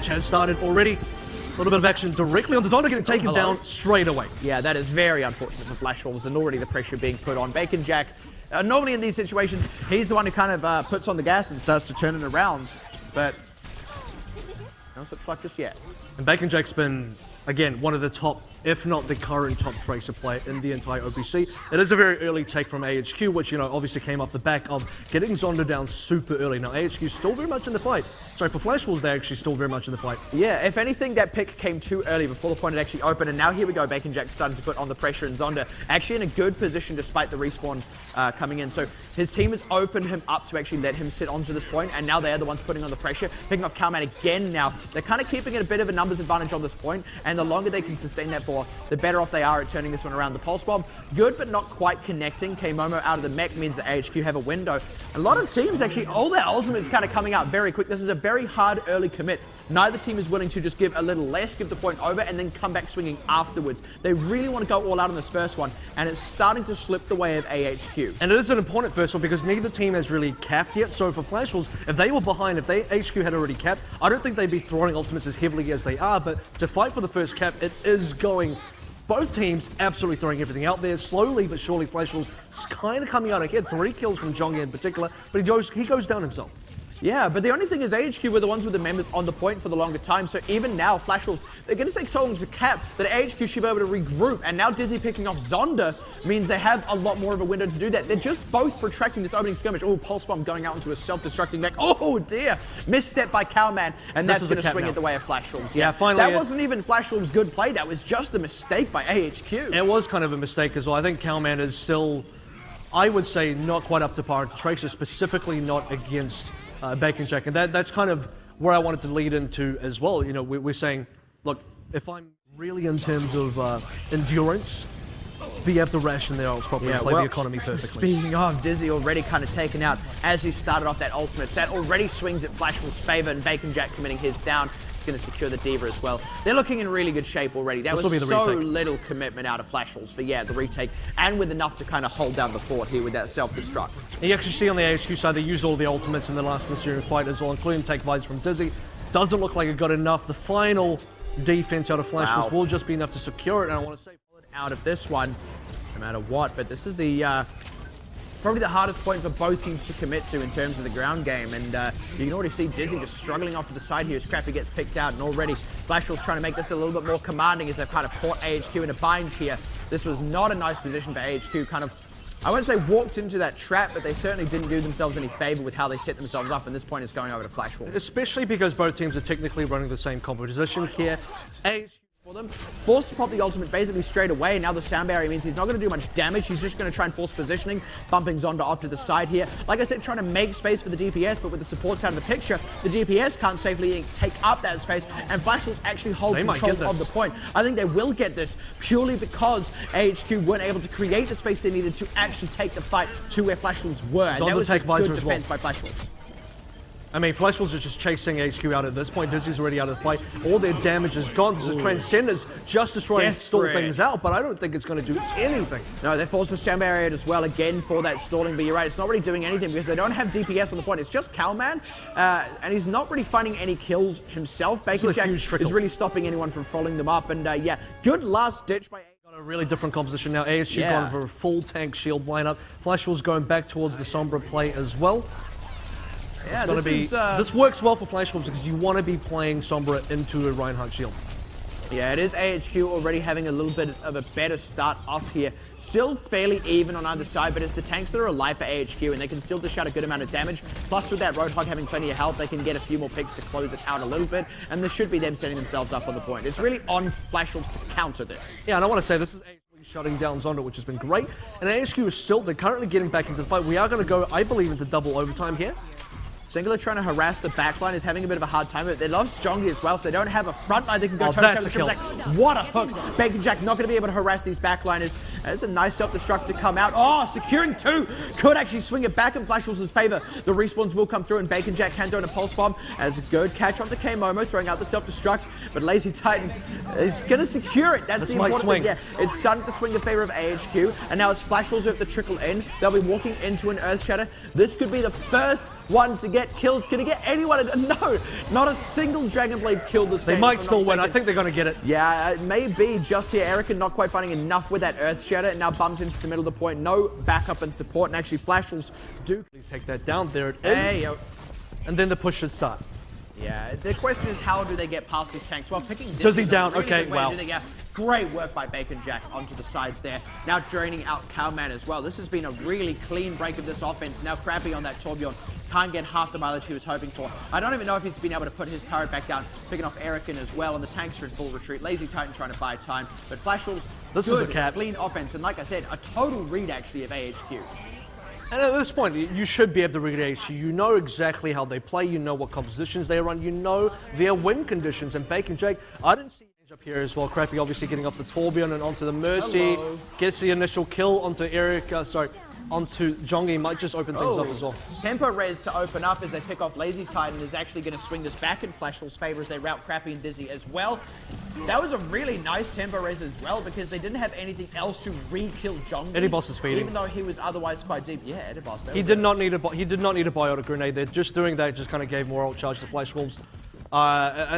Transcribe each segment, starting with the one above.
has started already. A little bit of action directly on Zonda, getting taken down straight away. Yeah, that is very unfortunate for Flash Wolves, and already the pressure being put on. Bacon Jack, normally in these situations, he's the one who kind of puts on the gas and starts to turn it around, but no such luck just yet. And Bacon Jack's been, again, one of the top, if not the current top Tracer player in the entire OPC. It is a very early take from AHQ, which, you know, obviously came off the back of getting Zonda down super early. Now, AHQ still very much in the fight. Sorry, for Flash Wolves, they're actually still very much in the fight. Yeah, if anything, that pick came too early before the point had actually opened, and now here we go, Bacon Jack starting to put on the pressure, and Zonda actually in a good position despite the respawn coming in. So his team has opened him up to actually let him sit onto this point, and now they're the ones putting on the pressure, picking off Cowman again now. They're kind of keeping it a bit of a numbers advantage on this point, and the longer they can sustain that for, the better off they are at turning this one around. The pulse bomb, good but not quite connecting. K-Momo out of the mech means that AHQ have a window. A lot of teams actually, all their ultimates kind of coming out very quick. This is a very hard early commit. Neither team is willing to just give a little less, give the point over, and then come back swinging afterwards. They really want to go all out on this first one, and it's starting to slip the way of AHQ. And it is an important first one because neither team has really capped yet. So for Flash Wolves, if they were behind, if HQ had already capped, I don't think they'd be throwing ultimates as heavily as they are. But to fight for the first cap, it is going. Both teams absolutely throwing everything out there. Slowly but surely, Flash Wolves kind of coming out ahead. 3 kills from Jonga in particular, but he goes down himself. Yeah, but the only thing is AHQ were the ones with the members on the point for the longer time, so even now, Flash Wolves, they're going to take so long to cap that AHQ should be able to regroup, and now Dizzy picking off Zonda means they have a lot more of a window to do that. They're just both protracting this opening skirmish. Oh, Pulse Bomb going out into a self-destructing mech. Oh dear! Misstep by Cowman, and that's going to swing it the way of Flash Wolves. Yeah, finally. That wasn't even Flash Wolves' good play, that was just a mistake by AHQ. It was kind of a mistake as well. I think Cowman is still, I would say, not quite up to par. Tracer specifically not against Bacon Jack, and that's kind of where I wanted to lead into as well. You know, we're saying, look, if I'm really in terms of endurance, be able to ration there, I'll probably play the economy perfectly. Speaking of, Dizzy already kind of taken out as he started off that ultimate. That already swings at Flash Wolves' favor, and Bacon Jack committing his down. Going to secure the Diva as well. They're looking in really good shape already. That was so little commitment out of Flash Wolves for, yeah, the retake, and with enough to kind of hold down the fort here with that self-destruct. You actually see on the AHQ side, they used all the ultimates in the last Mysterium fight as well, including take visor from Dizzy. Doesn't look like it got enough. The final defense out of Flash Wolves will just be enough to secure it, and I want to say out of this one, no matter what, but this is the probably the hardest point for both teams to commit to in terms of the ground game, and you can already see Dizzy just struggling off to the side here as Crappy gets picked out, and already Flash Wolves trying to make this a little bit more commanding as they've kind of caught AHQ in a bind here. This was not a nice position for AHQ, kind of, I won't say walked into that trap, but they certainly didn't do themselves any favor with how they set themselves up, and this point is going over to Flash Wolves. Especially because both teams are technically running the same composition here. AHQ for them, forced to pop the ultimate basically straight away, and now the sound barrier means he's not going to do much damage. He's just going to try and force positioning, bumping Zonda off to the side here. Like I said, trying to make space for the DPS, but with the supports out of the picture, the DPS can't safely take up that space, and Flash Wolves actually hold control of the point. I think they will get this purely because AHQ weren't able to create the space they needed to actually take the fight to where Flash Wolves were, and that was just good defense by Flash Wolves. I mean, Flash Wolves are just chasing HQ out at this point. Dizzy's already out of the fight. All their damage is gone. There's a Transcenders just to try and stall things out, but I don't think it's going to do anything. No, they forced the sound barrier as well again for that stalling, but you're right, it's not really doing anything because they don't have DPS on the point. It's just Cowman, and he's not really finding any kills himself. Bacon Jack is really stopping anyone from following them up, and yeah, good last ditch by a really different composition now. AHQ going for a full tank shield lineup. Flash Wolves going back towards the Sombra play as well. Yeah, this works well for Flash Wolves because you want to be playing Sombra into a Reinhardt shield. Yeah, it is AHQ already having a little bit of a better start off here. Still fairly even on either side, but it's the tanks that are alive for AHQ, and they can still dish out a good amount of damage. Plus, with that Roadhog having plenty of health, they can get a few more picks to close it out a little bit, and this should be them setting themselves up on the point. It's really on Flash Wolves to counter this. Yeah, and I want to say this is AHQ shutting down Zonda, which has been great, and AHQ is still, they're currently getting back into the fight. We are going to go, I believe, into double overtime here. Singular trying to harass the backline is having a bit of a hard time, but they love Strongy as well, so they don't have a front line they can go toe-to-toe with. Like, what a hook! Bacon Jack not going to be able to harass these backliners. It's a nice self-destruct to come out. Oh, securing 2! Could actually swing it back in Flash Wolves' favor. The respawns will come through, and Bacon Jack can throw in a pulse bomb as a good catch onto K-Momo, throwing out the self-destruct, but Lazy Titan is going to secure it. That's the important thing. Yeah, it's starting to swing in favor of AHQ, and now it's Flash Wolves who have to trickle in. They'll be walking into an Earth Shatter. This could be the first one to get kills. Can he get anyone? No, not a single Dragon Blade killed this game. They might still win. I think they're going to get it. Yeah, it may be just here. Eric not quite finding enough with that Earth Shatter. Now bumped into the middle of the point. No backup and support. And actually, Flash Wolves do take that down. There it is. Hey, yo. And then the push should start. Yeah, the question is, how do they get past these tanks? Well, picking does he down? Really okay, wow. Great work by Bacon Jack onto the sides there. Now draining out Cowman as well. This has been a really clean break of this offense. Now Crappy on that Torbjorn can't get half the mileage he was hoping for. I don't even know if he's been able to put his turret back down, picking off Erican as well, and the tanks are in full retreat. Lazy Titan trying to buy time, but Flash Wolves, this is a cap. Clean offense, and like I said, a total read actually of AHQ. And at this point, you should be able to read AHQ. You know exactly how they play. You know what compositions they run. You know their win conditions. And Bacon Jake, I didn't see up here as well. Crappy obviously getting off the Torbjorn and onto the Mercy. Hello. Gets the initial kill onto Eric. Onto Jongi. Might just open things up as well. Tempo res to open up as they pick off Lazy Titan is actually going to swing this back in Flash Wolves' favor as they route Crappy and Dizzy as well. That was a really nice tempo res as well because they didn't have anything else to re-kill Jongi. Eddie Boss is feeding. Even though he was otherwise quite deep. Yeah, Eddie Boss. He did not need a biotic grenade there. Just doing that just kind of gave more ult charge to Flash Wolves.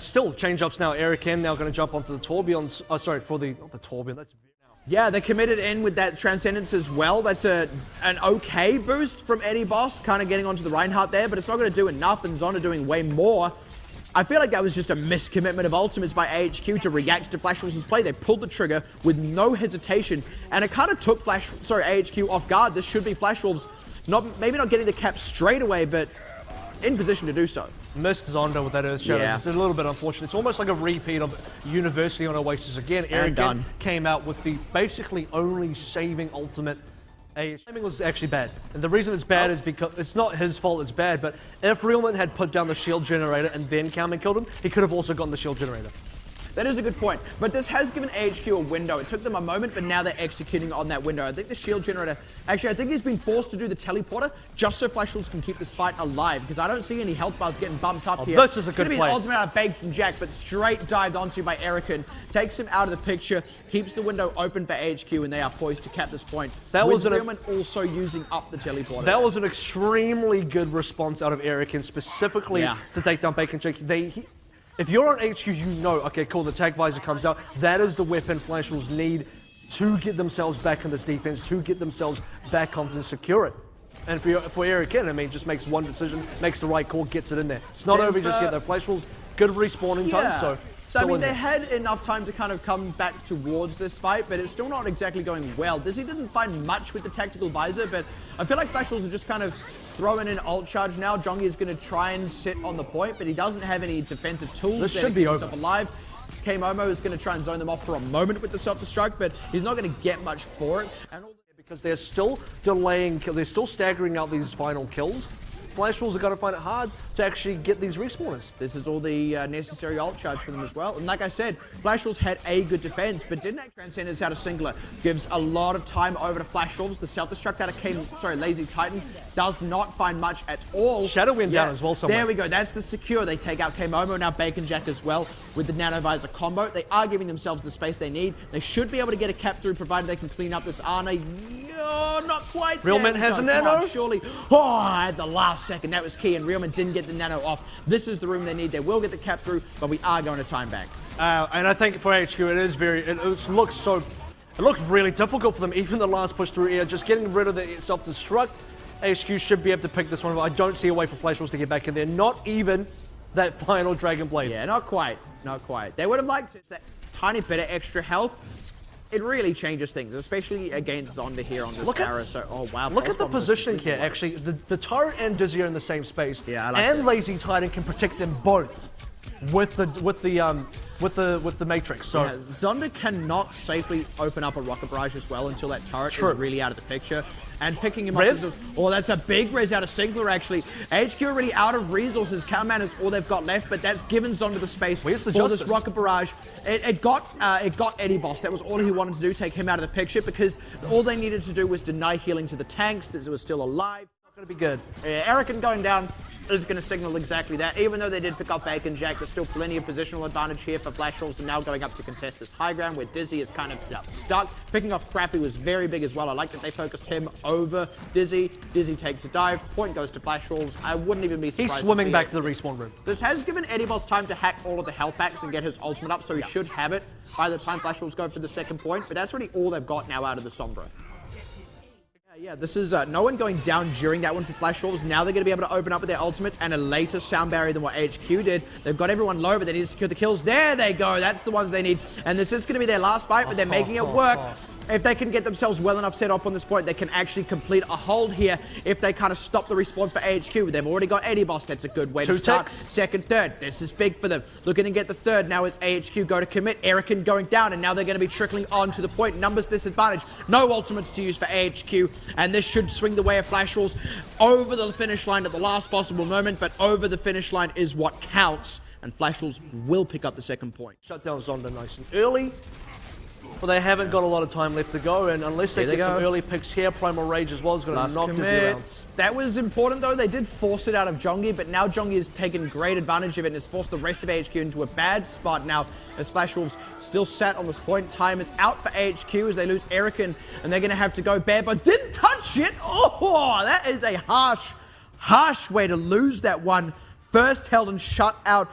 Still change ups now. Eric now going to jump onto the Torbjorns. Sorry, for not the Torbjorn. That's yeah, they committed in with that Transcendence as well. That's an okay boost from Eddie Boss, kind of getting onto the Reinhardt there, but it's not going to do enough, and Zonda doing way more. I feel like that was just a miscommitment of ultimates by AHQ to react to Flash Wolves' play. They pulled the trigger with no hesitation, and it kind of took AHQ off guard. This should be Flash Wolves, maybe not getting the cap straight away, but in position to do so. Missed Zonda with that Earth Shadow. Yeah. It's a little bit unfortunate. It's almost like a repeat of University on Oasis again. Eric came out with the basically only saving ultimate. Timing was actually bad. And the reason it's bad is because it's not his fault it's bad, but if Realman had put down the shield generator and then Cowman killed him, he could have also gotten the shield generator. That is a good point, but this has given AHQ a window. It took them a moment, but now they're executing on that window. I think the shield generator, actually I think he's been forced to do the teleporter just so Flash Wolves can keep this fight alive, because I don't see any health bars getting bumped up here. This is a it's good play. It's going to be an ultimate out of Bacon Jack, but straight dived onto by Erican, takes him out of the picture, keeps the window open for AHQ, and they are poised to cap this point. That was Realman also using up the teleporter. That was an extremely good response out of Erican, specifically to take down Bacon Jack. If you're on HQ, you know, okay, cool, the tag visor comes out. That is the weapon Flash Wolves need to get themselves back in this defense, to get themselves back on to secure it. And for Eric, I mean, just makes one decision, makes the right call, gets it in there. It's not over just yet, though. Flash Wolves, good respawning time, so... I mean, they had enough time to kind of come back towards this fight, but it's still not exactly going well. Dizzy didn't find much with the tactical visor, but I feel like Flash Wolves are just kind of throwing in ult charge now. Jongi is going to try and sit on the point, but he doesn't have any defensive tools. This should be over. Alive. K-Momo is going to try and zone them off for a moment with the self-destruct, but he's not going to get much for it. And because they're still delaying, they're still staggering out these final kills. Flash Wolves are going to find it hard to actually get these respawners. This is all the necessary ult charge for them as well. And like I said, Flash Wolves had a good defense, but didn't have Transcendence out of Singular. Gives a lot of time over to Flash Wolves. The self-destruct out of Lazy Titan does not find much at all. Shadow went down as well somewhere. There we go. That's the secure. They take out K-Momo, now Bacon Jack as well with the Nano Visor combo. They are giving themselves the space they need. They should be able to get a cap through, provided they can clean up this Ana. No, not quite. Realman has a nano? Surely. Oh, at the last second. That was key, and Realman didn't get the nano off. This is the room they need. They will get the cap through, but we are going to time back. And I think for HQ, it looks really difficult for them. Even the last push through air, just getting rid of the self-destruct. HQ should be able to pick this one up. I don't see a way for Flash Wolves to get back in there. Not even that final Dragon Blade. Yeah, not quite. Not quite. They would have liked it. That tiny bit of extra health. It really changes things, especially against Zonda here on this Pharah. So, oh wow. Look at the positioning here, actually. The turret and Dizzy are in the same space. Yeah, I like and that. Lazy Titan can protect them both with the Matrix. So yeah, Zonda cannot safely open up a rocket barrage as well until that turret is really out of the picture. And picking him up, that's a big res out of Sinclair actually. HQ already out of resources. Cowman is all they've got left, but that's given Zonda the space for this rocket barrage. It got Eddie Boss. That was all he wanted to do, take him out of the picture, because all they needed to do was deny healing to the tanks that was still alive. Not going to be good. Erican going down. is going to signal exactly that. Even though they did pick up Bacon Jack, there's still plenty of positional advantage here for Flash Wolves, and now going up to contest this high ground where Dizzy is kind of stuck. Picking off Crappy was very big as well. I like that they focused him over Dizzy. Dizzy takes a dive. Point goes to Flash Wolves. I wouldn't even be surprised. He's swimming back it. to the respawn room. This has given Eddie Boss time to hack all of the health packs and get his ultimate up, so he should have it by the time Flash Wolves go for the second point. But that's really all they've got now out of the Sombra. Yeah, this is no one going down during that one for Flash Wolves. Now they're going to be able to open up with their ultimates and a later sound barrier than what AHQ did. They've got everyone low, but they need to secure the kills. There they go. That's the ones they need. And this is going to be their last fight, but they're making it work. If they can get themselves well enough set up on this point, they can actually complete a hold here if they kind of stop the response for AHQ. They've already got Eddie Boss. That's a good way to start. Second, third. This is big for them. Looking to get the third. Now is AHQ go to commit. Erican going down, and now they're going to be trickling on to the point. Numbers disadvantage. No ultimates to use for AHQ, and this should swing the way of Flash Wolves over the finish line at the last possible moment, but over the finish line is what counts, and Flash Wolves will pick up the second point. Shut down Zonda nice and early. Well, they haven't got a lot of time left to go, and unless they get some early picks here, Primal Rage as well is going to knock Dizzy around. That was important, though. They did force it out of Jongi, but now Jongi has taken great advantage of it and has forced the rest of AHQ into a bad spot now as Flash Wolves still sat on this point. Time is out for AHQ as they lose Erican, and they're going to have to go bare, but didn't touch it. Oh, that is a harsh way to lose that one. First held and shut out